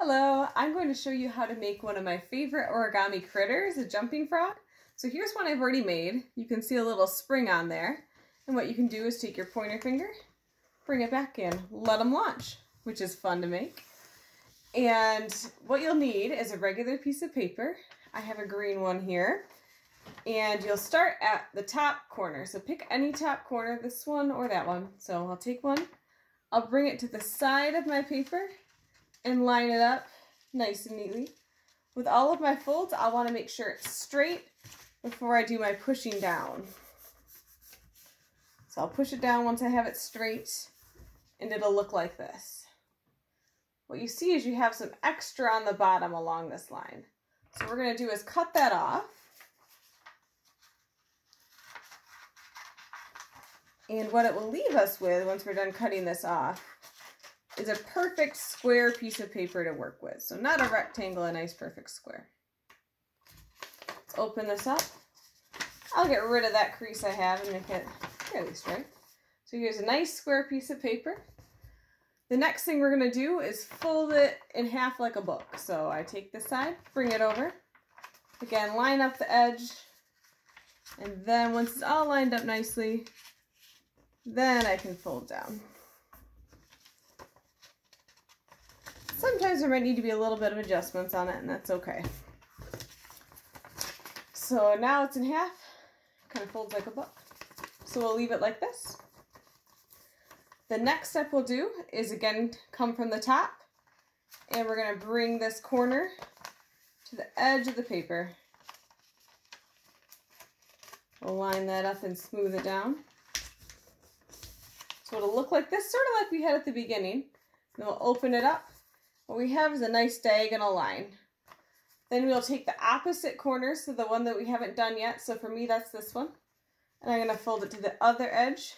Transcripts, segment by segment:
Hello, I'm going to show you how to make one of my favorite origami critters, a jumping frog. So here's one I've already made. You can see a little spring on there. And what you can do is take your pointer finger, bring it back in, let them launch, which is fun to make. And what you'll need is a regular piece of paper. I have a green one here. And you'll start at the top corner. So pick any top corner, this one or that one. So I'll take one. I'll bring it to the side of my paper and line it up nice and neatly. With all of my folds, I want to make sure it's straight before I do my pushing down. So I'll push it down once I have it straight, and it'll look like this. What you see is you have some extra on the bottom along this line. So what we're going to do is cut that off. And what it will leave us with once we're done cutting this off is a perfect square piece of paper to work with. So not a rectangle, a nice perfect square. Let's open this up. I'll get rid of that crease I have and make it fairly straight. So here's a nice square piece of paper. The next thing we're going to do is fold it in half like a book. So I take this side, bring it over. Again, line up the edge. And then once it's all lined up nicely, then I can fold down. Sometimes there might need to be a little bit of adjustments on it, and that's okay. So now it's in half, kind of folds like a book. So we'll leave it like this. The next step we'll do is again come from the top, and we're going to bring this corner to the edge of the paper. We'll line that up and smooth it down. So it'll look like this, sort of like we had at the beginning. Then we'll open it up. What we have is a nice diagonal line. Then we'll take the opposite corner, so the one that we haven't done yet. So for me, that's this one. And I'm going to fold it to the other edge.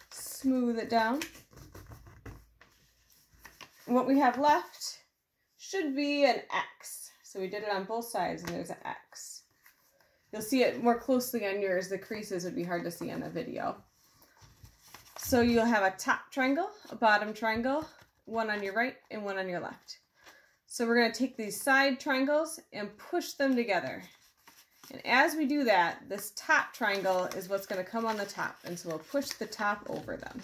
Smooth it down. And what we have left should be an X. So we did it on both sides, and there's an X. You'll see it more closely on yours. The creases would be hard to see on the video. So you'll have a top triangle, a bottom triangle, one on your right and one on your left. So we're going to take these side triangles and push them together. And as we do that, this top triangle is what's going to come on the top. And so we'll push the top over them.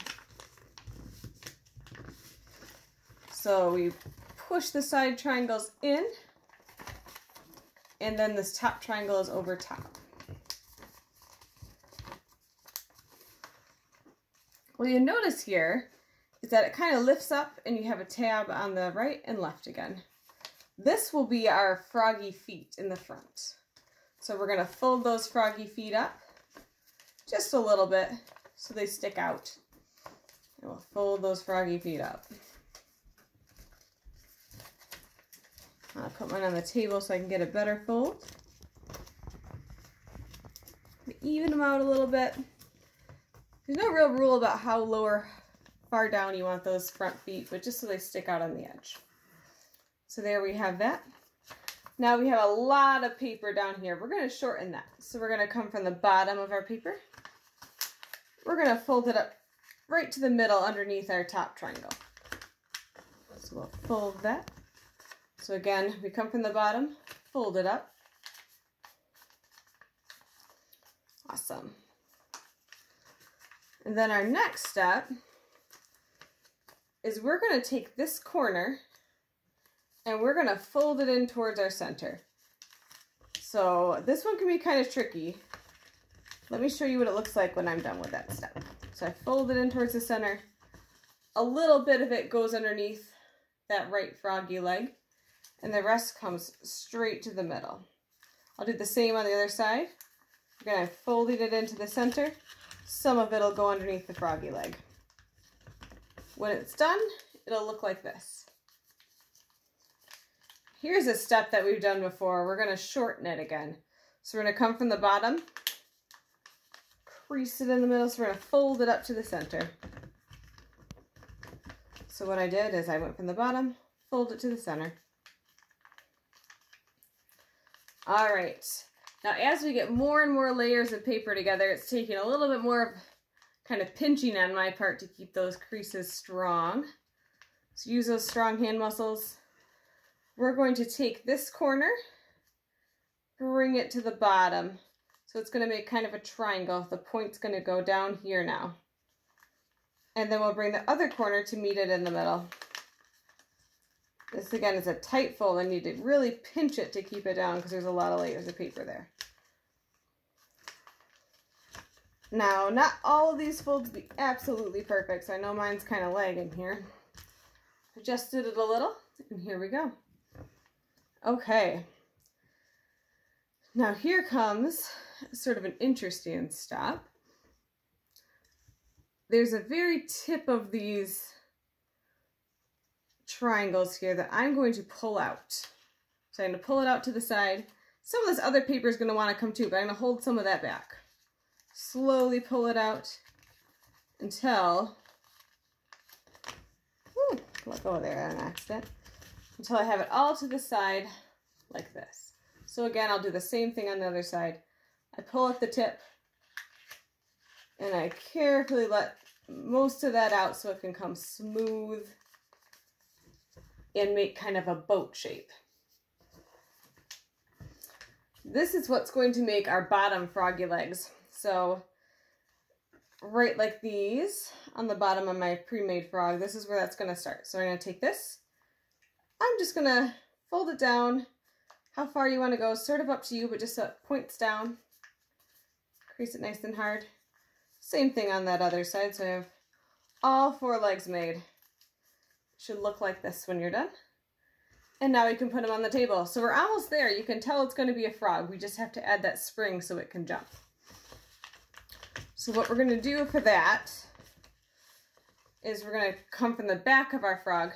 So we push the side triangles in, and then this top triangle is over top. What you'll notice here is that it kind of lifts up and you have a tab on the right and left again. This will be our froggy feet in the front. So we're going to fold those froggy feet up just a little bit so they stick out. And we'll fold those froggy feet up. I'll put mine on the table so I can get a better fold. Even them out a little bit. There's no real rule about how low or far down you want those front feet, but just so they stick out on the edge. So there we have that. Now we have a lot of paper down here. We're going to shorten that. So we're going to come from the bottom of our paper. We're going to fold it up right to the middle underneath our top triangle. So we'll fold that. So again, we come from the bottom, fold it up. Awesome. And then our next step is we're going to take this corner and we're going to fold it in towards our center. So this one can be kind of tricky. Let me show you what it looks like when I'm done with that step. So I fold it in towards the center. A little bit of it goes underneath that right froggy leg, and the rest comes straight to the middle. I'll do the same on the other side. Again, I folded it into the center. Some of it will go underneath the froggy leg. When it's done, it'll look like this. Here's a step that we've done before. We're going to shorten it again. So we're going to come from the bottom, crease it in the middle, so we're going to fold it up to the center. So what I did is I went from the bottom, fold it to the center. All right. Now, as we get more and more layers of paper together, it's taking a little bit more of kind of pinching on my part to keep those creases strong. So use those strong hand muscles we're going to take this corner, bring it to the bottom. So it's going to make kind of a triangle. The point's going to go down here now. And then we'll bring the other corner to meet it in the middle. This again is a tight fold. I need to really pinch it to keep it down because there's a lot of layers of paper there. Now, not all of these folds be absolutely perfect, so I know mine's kind of lagging here. Adjusted it a little, and here we go. Okay. Now here comes sort of an interesting step. There's a very tip of these triangles here that I'm going to pull out. So I'm going to pull it out to the side. Some of this other paper is going to want to come too, but I'm going to hold some of that back. Slowly pull it out until, let go there on accident, until I have it all to the side like this. So again, I'll do the same thing on the other side. I pull at the tip and I carefully let most of that out so it can come smooth and make kind of a boat shape. This is what's going to make our bottom froggy legs. So right like these on the bottom of my pre-made frog, this is where that's going to start. So I'm going to take this. I'm just going to fold it down. How far you want to go is sort of up to you, but just so it points down. Crease it nice and hard. Same thing on that other side. So I have all 4 legs made. Should look like this when you're done. And now we can put them on the table. So we're almost there. You can tell it's going to be a frog. We just have to add that spring so it can jump. So what we're going to do for that is we're going to come from the back of our frog,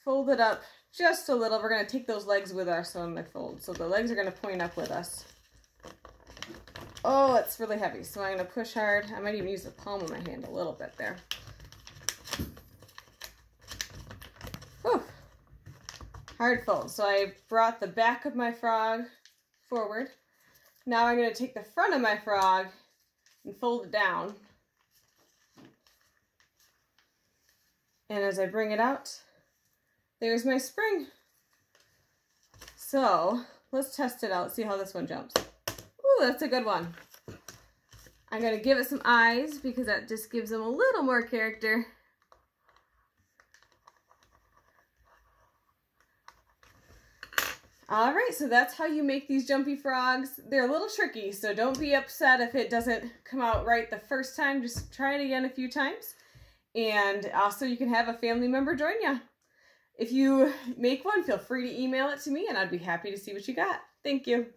fold it up just a little. We're going to take those legs with us on the fold. So the legs are going to point up with us. Oh, it's really heavy. So I'm going to push hard. I might even use the palm of my hand a little bit there. Whew. Hard fold. So I brought the back of my frog forward. Now I'm going to take the front of my frog and fold it down. And as I bring it out, there's my spring. So let's test it out, see how this one jumps. Ooh, that's a good one. I'm going to give it some eyes because that just gives them a little more character. All right, so that's how you make these jumpy frogs. They're a little tricky, so don't be upset if it doesn't come out right the first time. Just try it again a few times. And also you can have a family member join you. If you make one, feel free to email it to me and I'd be happy to see what you got. Thank you.